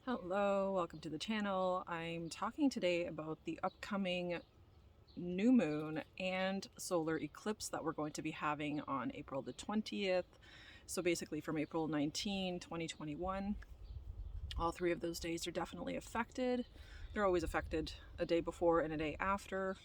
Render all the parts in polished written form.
Hello, welcome to the channel. I'm talking today about the upcoming new moon and solar eclipse that we're going to be having on April the 20th. So basically from April 19, 2021. All three of those days are definitely affected. They're always affected a day before and a day after.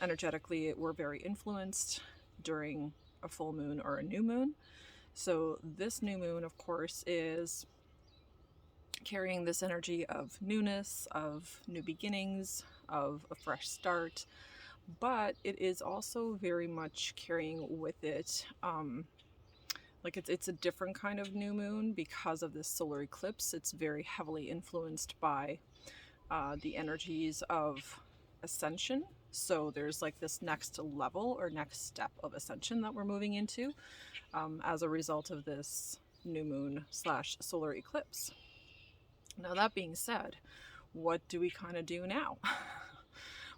Energetically, we're very influenced during a full moon or a new moon. So this new moon, of course, is carrying this energy of newness, of new beginnings, of a fresh start, but it is also very much carrying with it like it's a different kind of new moon because of this solar eclipse. It's very heavily influenced by the energies of ascension. So there's like this next level or next step of ascension that we're moving into as a result of this new moon slash solar eclipse. Now, that being said, what do we kind of do now?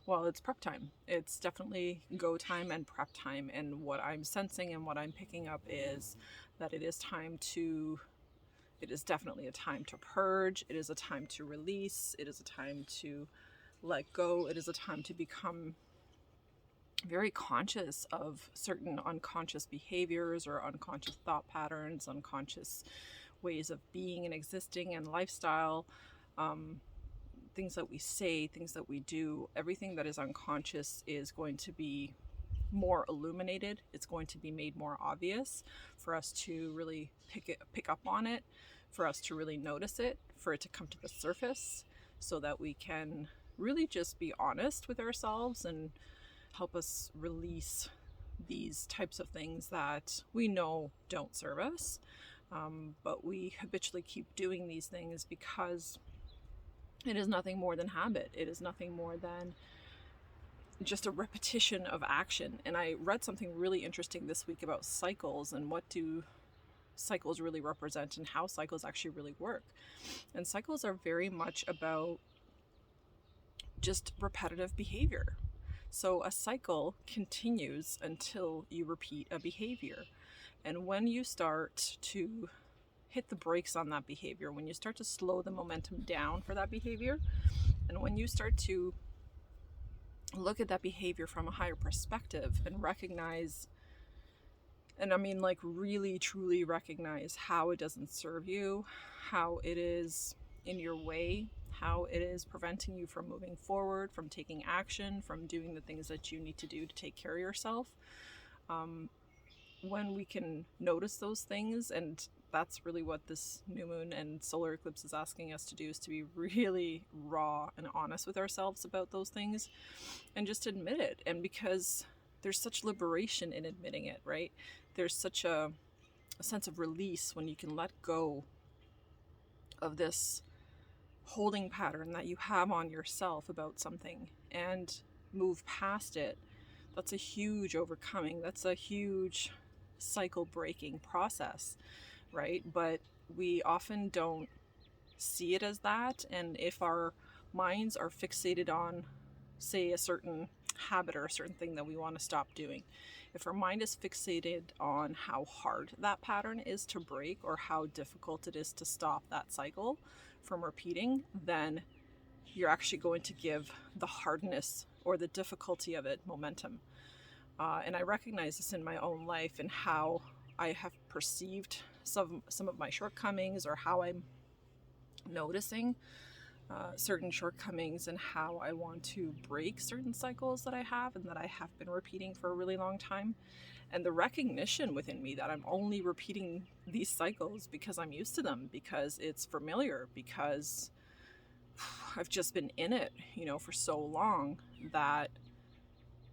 Well, it's prep time. It's definitely go time and prep time. And what I'm sensing and what I'm picking up is that it is definitely a time to purge. It is a time to release. It is a time to let go. It is a time to become very conscious of certain unconscious behaviors or unconscious thought patterns, unconscious ways of being and existing and lifestyle, things that we say, things that we do. Everything that is unconscious is going to be more illuminated. It's going to be made more obvious for us to really pick up on it, for us to really notice it, for it to come to the surface so that we can really just be honest with ourselves and help us release these types of things that we know don't serve us. But we habitually keep doing these things because it is nothing more than habit. It is nothing more than just a repetition of action. And I read something really interesting this week about cycles and what do cycles really represent and how cycles actually really work. And cycles are very much about just repetitive behavior. So a cycle continues until you repeat a behavior. And when you start to hit the brakes on that behavior, when you start to slow the momentum down for that behavior, and when you start to look at that behavior from a higher perspective and recognize, and I mean like really truly recognize how it doesn't serve you, how it is in your way, how it is preventing you from moving forward, from taking action, from doing the things that you need to do to take care of yourself. When we can notice those things, and that's really what this new moon and solar eclipse is asking us to do, is to be really raw and honest with ourselves about those things and just admit it. And because there's such liberation in admitting it, right? There's such a sense of release when you can let go of this holding pattern that you have on yourself about something and move past it. That's a huge overcoming. That's a huge cycle breaking process, right? But we often don't see it as that. And if our minds are fixated on, say, a certain habit or a certain thing that we want to stop doing, if our mind is fixated on how hard that pattern is to break or how difficult it is to stop that cycle from repeating, then you're actually going to give the hardness or the difficulty of it momentum. And I recognize this in my own life and how I have perceived some of my shortcomings, or how I'm noticing certain shortcomings, and how I want to break certain cycles that I have and that I have been repeating for a really long time. And the recognition within me that I'm only repeating these cycles because I'm used to them, because it's familiar, because I've just been in it, for so long that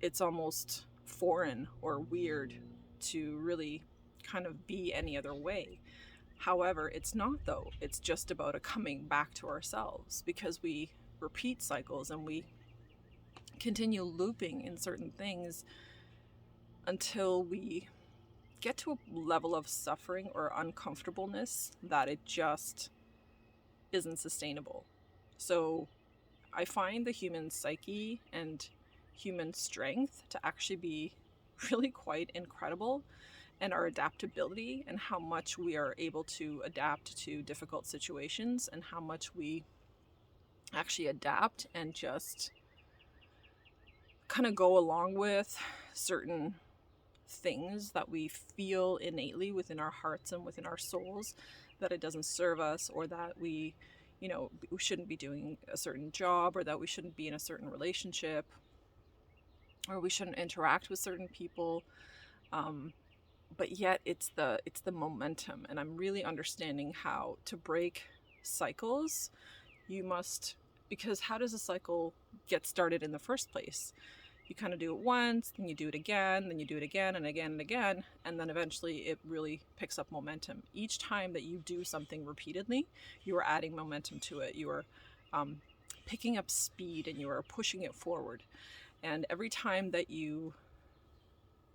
it's almost foreign or weird to really kind of be any other way. However, it's not, though. It's just about a coming back to ourselves, because we repeat cycles and we continue looping in certain things until we get to a level of suffering or uncomfortableness that it just isn't sustainable. So I find the human psyche and human strength to actually be really quite incredible and our adaptability, and how much we are able to adapt to difficult situations, and how much we actually adapt and just kind of go along with certain things that we feel innately within our hearts and within our souls, that it doesn't serve us, or that we shouldn't be doing a certain job, or that we shouldn't be in a certain relationship, or we shouldn't interact with certain people. But yet it's the momentum, and I'm really understanding how to break cycles. You must, because how does a cycle get started in the first place? You kind of do it once, then you do it again, then you do it again and again and again, and then eventually it really picks up momentum. Each time that you do something repeatedly, you are adding momentum to it. You are picking up speed, and you are pushing it forward. And every time that you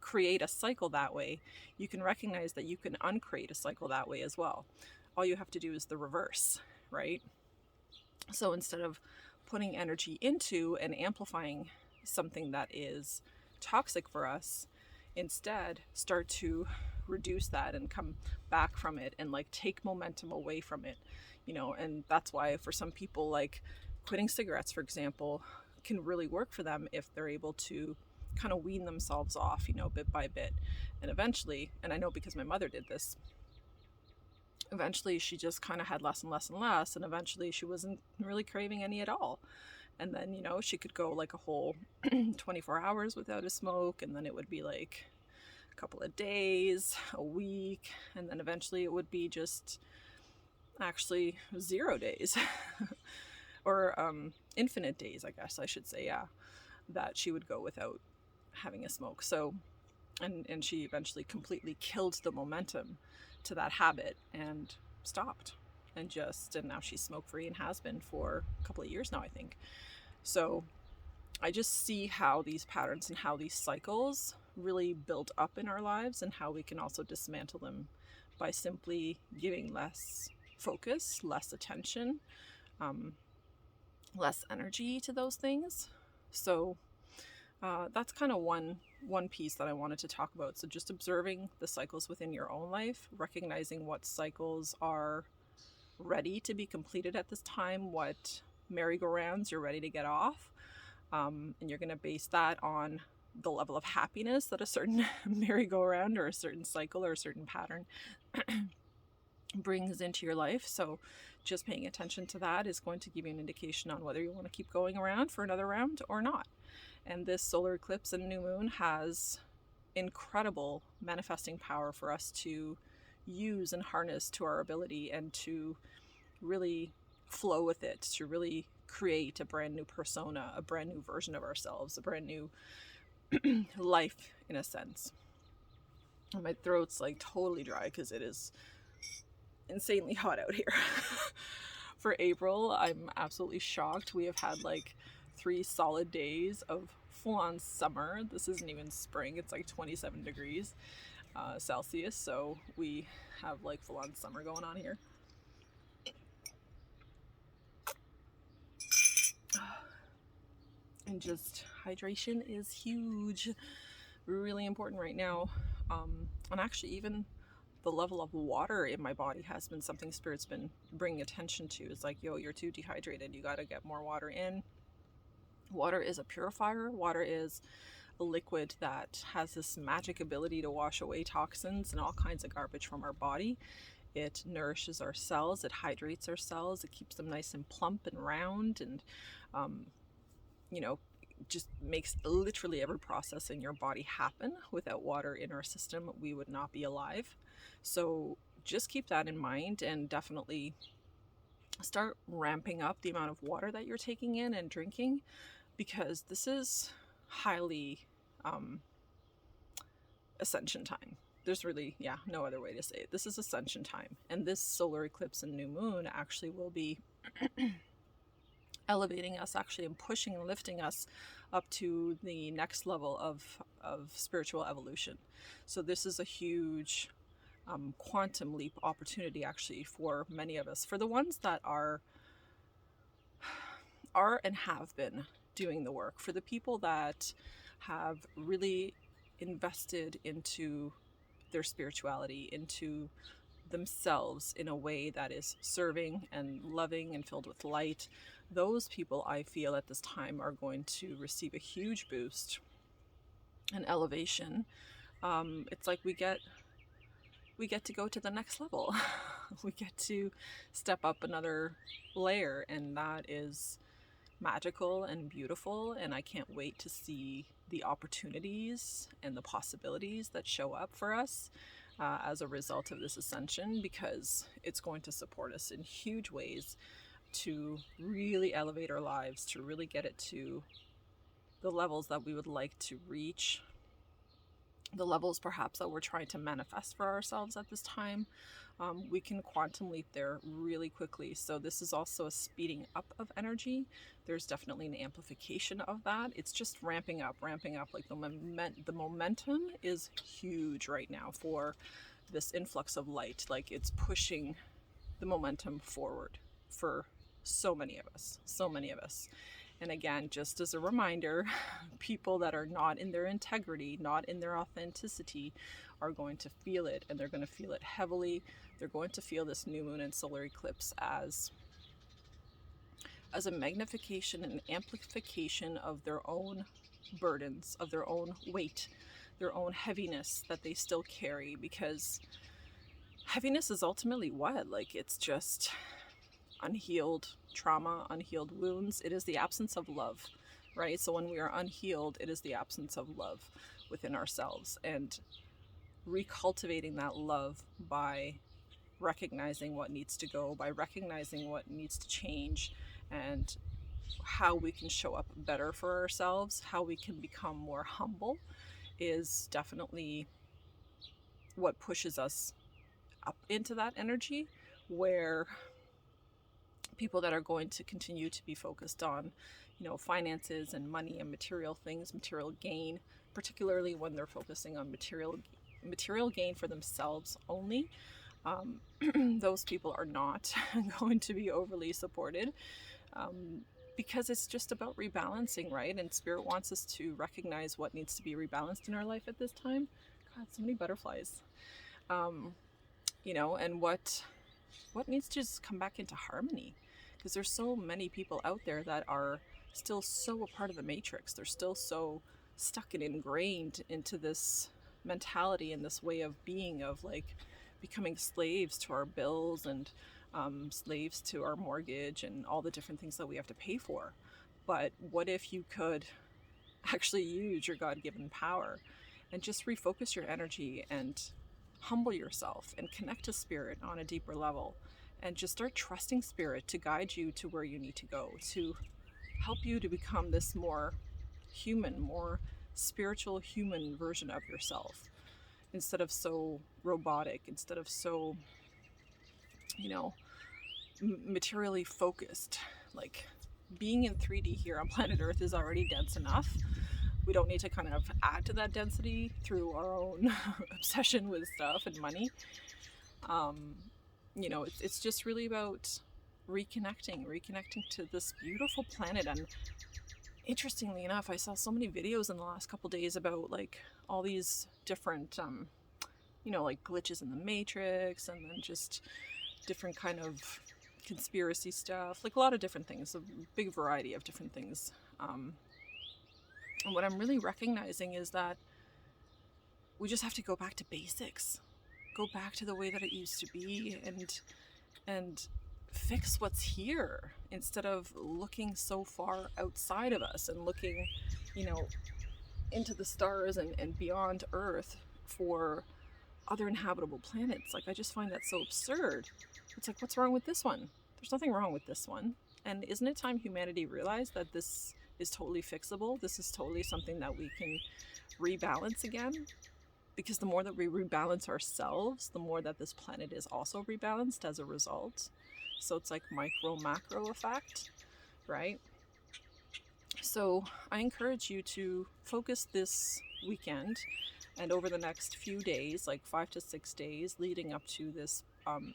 create a cycle that way, you can recognize that you can uncreate a cycle that way as well. All you have to do is the reverse, right? So instead of putting energy into and amplifying something that is toxic for us, instead start to reduce that and come back from it, and like take momentum away from it, and that's why for some people, like quitting cigarettes, for example, can really work for them if they're able to kind of wean themselves off, bit by bit. And eventually, and I know because my mother did this, eventually she just kind of had less and less and less, and eventually she wasn't really craving any at all. And then, she could go like a whole 24 hours without a smoke, and then it would be like a couple of days, a week, and then eventually it would be just actually 0 days or infinite days, I guess I should say, yeah, that she would go without having a smoke. So and she eventually completely killed the momentum to that habit and stopped, and now she's smoke free and has been for a couple of years now, I think. So I just see how these patterns and how these cycles really build up in our lives, and how we can also dismantle them by simply giving less focus, less attention, less energy to those things. So that's kind of one piece that I wanted to talk about. So just observing the cycles within your own life, recognizing what cycles are ready to be completed at this time, what merry-go-rounds you're ready to get off, and you're going to base that on the level of happiness that a certain merry-go-round or a certain cycle or a certain pattern brings into your life. So just paying attention to that is going to give you an indication on whether you want to keep going around for another round or not. And this solar eclipse and new moon has incredible manifesting power for us to use and harness to our ability, and to really flow with it, to really create a brand new persona, a brand new version of ourselves, a brand new life, in a sense. And my throat's like totally dry because it is insanely hot out here. For April, I'm absolutely shocked. We have had like 3 solid days of full-on summer. This isn't even spring. It's like 27 degrees Celsius. So we have like full-on summer going on here. And just hydration is huge, really important right now. And actually even the level of water in my body has been something Spirit's been bringing attention to. It's like, yo, you're too dehydrated. You got to get more water in. Water is a purifier. Water is a liquid that has this magic ability to wash away toxins and all kinds of garbage from our body. It nourishes our cells. It hydrates our cells. It keeps them nice and plump and round, and just makes literally every process in your body happen. Without water in our system, we would not be alive. So just keep that in mind, and definitely start ramping up the amount of water that you're taking in and drinking, because this is highly ascension time. There's really, no other way to say it. This is ascension time, and this solar eclipse and new moon actually will be elevating us, actually, and pushing and lifting us up to the next level of spiritual evolution. So this is a huge quantum leap opportunity, actually, for many of us. For the ones that are and have been doing the work, for the people that have really invested into their spirituality, into themselves in a way that is serving and loving and filled with light, those people, I feel, at this time are going to receive a huge boost and elevation. It's like we get to go to the next level. We get to step up another layer, and that is magical and beautiful, and I can't wait to see the opportunities and the possibilities that show up for us as a result of this ascension, because it's going to support us in huge ways to really elevate our lives, to really get it to the levels that we would like to reach, the levels perhaps that we're trying to manifest for ourselves at this time. We can quantum leap there really quickly. So this is also a speeding up of energy. There's definitely an amplification of that. It's just ramping up. Like the momentum is huge right now for this influx of light. Like, it's pushing the momentum forward for so many of us. And again, just as a reminder, people that are not in their integrity, not in their authenticity, are going to feel it, and they're going to feel it heavily. They're going to feel this new moon and solar eclipse as a magnification and amplification of their own burdens, of their own weight, their own heaviness that they still carry. Because heaviness is ultimately what? Like, it's just unhealed trauma, unhealed wounds. It is the absence of love, right? So when we are unhealed, it is the absence of love within ourselves, and recultivating that love by recognizing what needs to go, by recognizing what needs to change, and how we can show up better for ourselves, how we can become more humble, is definitely what pushes us up into that energy, where people that are going to continue to be focused on, finances and money and material things, material gain, particularly when they're focusing on material gain for themselves only, those people are not going to be overly supported, because it's just about rebalancing, right? And Spirit wants us to recognize what needs to be rebalanced in our life at this time. God, so many butterflies. And what needs to just come back into harmony, because there's so many people out there that are still so a part of the matrix. They're still so stuck and ingrained into this mentality and this way of being, of like becoming slaves to our bills and slaves to our mortgage and all the different things that we have to pay for. But what if you could actually use your God-given power and just refocus your energy and humble yourself and connect to Spirit on a deeper level, and just start trusting Spirit to guide you to where you need to go, to help you to become this more human, more spiritual human version of yourself, instead of so robotic, instead of so, materially focused. Like, being in 3D here on planet Earth is already dense enough. We don't need to kind of add to that density through our own obsession with stuff and money. It's just really about reconnecting to this beautiful planet. And interestingly enough, I saw so many videos in the last couple days about like all these different, like glitches in the matrix, and then just different kind of conspiracy stuff, like a lot of different things, a big variety of different things. And what I'm really recognizing is that we just have to go back to basics, go back to the way that it used to be, and fix what's here, instead of looking so far outside of us and looking, into the stars and beyond Earth for other inhabitable planets. Like, I just find that so absurd. It's like, what's wrong with this one? There's nothing wrong with this one. And isn't it time humanity realized that this is totally fixable? This is totally something that we can rebalance again. Because the more that we rebalance ourselves, the more that this planet is also rebalanced as a result. So it's like micro-macro effect, right? So I encourage you to focus this weekend and over the next few days, like 5 to 6 days leading up to this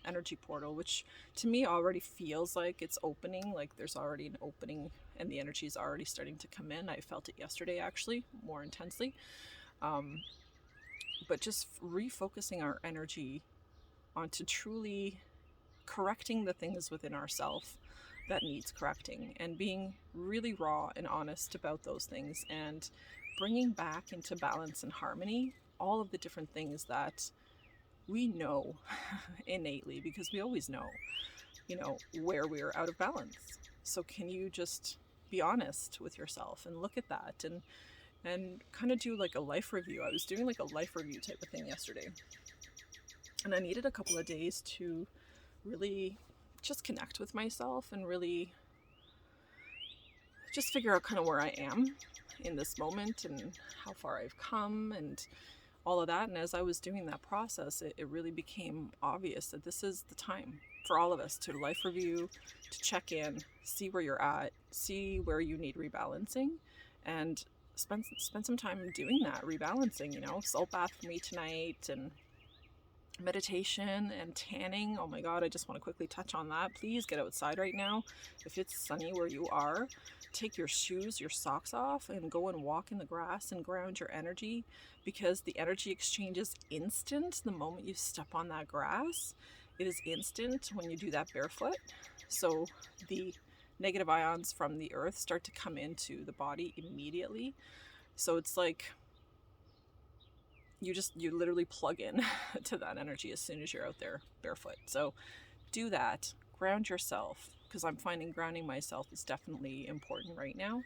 energy portal, which to me already feels like it's opening, like there's already an opening and the energy is already starting to come in. I felt it yesterday, actually, more intensely. but just refocusing our energy onto truly correcting the things within ourselves that needs correcting, and being really raw and honest about those things, and bringing back into balance and harmony all of the different things that we know innately, because we always know, where we're out of balance. So can you just be honest with yourself and look at that, and kind of do like a life review. I was doing like a life review type of thing yesterday, and I needed a couple of days to really just connect with myself and really just figure out kind of where I am in this moment and how far I've come and all of that. And as I was doing that process, it really became obvious that this is the time for all of us to life review, to check in, see where you're at, see where you need rebalancing, and spend some time doing that rebalancing. Salt bath for me tonight, and meditation and tanning. Oh my god, I just want to quickly touch on that. Please get outside right now. If it's sunny where you are, take your shoes, your socks off, and go and walk in the grass and ground your energy, because the energy exchange is instant the moment you step on that grass. It is instant when you do that barefoot. So the negative ions from the earth start to come into the body immediately. So it's like you literally plug in to that energy as soon as you're out there barefoot. So do that, ground yourself, because I'm finding grounding myself is definitely important right now.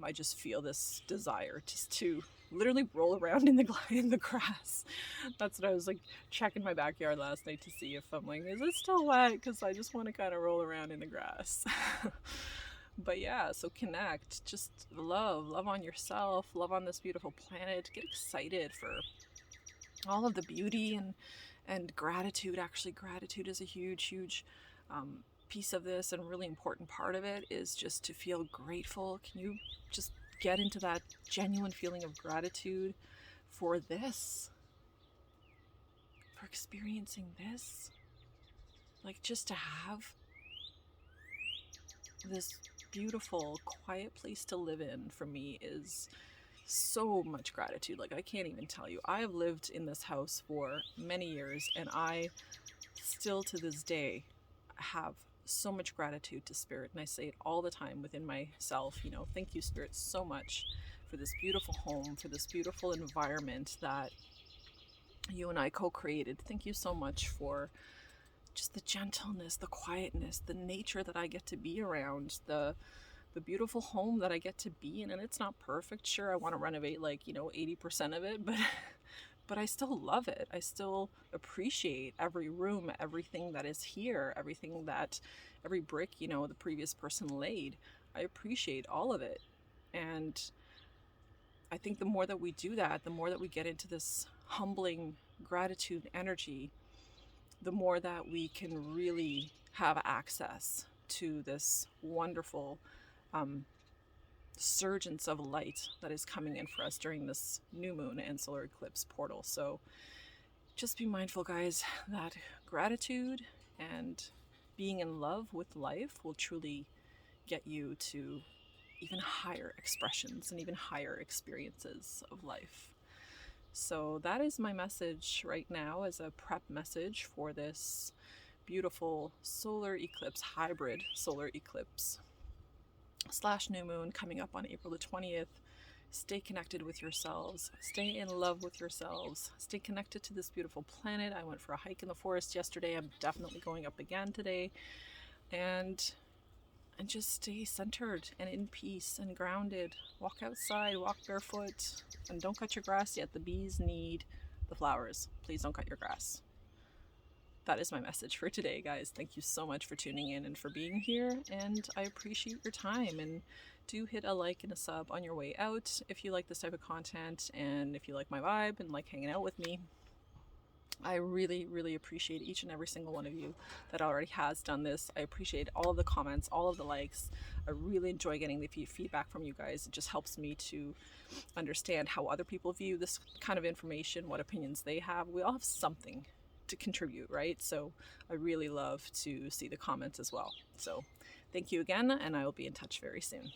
I just feel this desire just to literally roll around in the grass. That's what I was like checking my backyard last night to see if I'm like, is it still wet? Because I just want to kind of roll around in the grass. But yeah, so connect, just love on yourself, love on this beautiful planet, get excited for all of the beauty and gratitude. Actually, gratitude is a huge piece of this, and a really important part of it is just to feel grateful. Can you just get into that genuine feeling of gratitude for this, for experiencing this? Like, just to have this beautiful, quiet place to live in, for me, is so much gratitude. Like, I can't even tell you. I have lived in this house for many years, and I still to this day have so much gratitude to Spirit, and I say it all the time within myself. Thank you, Spirit, so much for this beautiful home, for this beautiful environment that you and I co-created. Thank you so much for just the gentleness, the quietness, the nature that I get to be around, the beautiful home that I get to be in. And it's not perfect. Sure, I want to renovate 80% of it, but I still love it. I still appreciate every room, everything that is here, every brick, the previous person laid. I appreciate all of it. And I think the more that we do that, the more that we get into this humbling gratitude energy, the more that we can really have access to this wonderful surgence of light that is coming in for us during this new moon and solar eclipse portal. So just be mindful, guys, that gratitude and being in love with life will truly get you to even higher expressions and even higher experiences of life. So that is my message right now, as a prep message for this beautiful solar eclipse, hybrid solar eclipse / new moon coming up on April the 20th. Stay connected with yourselves. Stay in love with yourselves. Stay connected to this beautiful planet. I went for a hike in the forest yesterday. I'm definitely going up again today. And just stay centered and in peace and grounded. Walk outside, walk barefoot, and don't cut your grass yet. The bees need the flowers. Please don't cut your grass. That is my message for today, guys. Thank you so much for tuning in and for being here, and I appreciate your time. And do hit a like and a sub on your way out if you like this type of content, and if you like my vibe and like hanging out with me. I really appreciate each and every single one of you that already has done this. I appreciate all of the comments, all of the likes. I really enjoy getting the feedback from you guys. It just helps me to understand how other people view this kind of information, what opinions they have. We all have something to contribute, right? So I really love to see the comments as well. So thank you again, and I will be in touch very soon.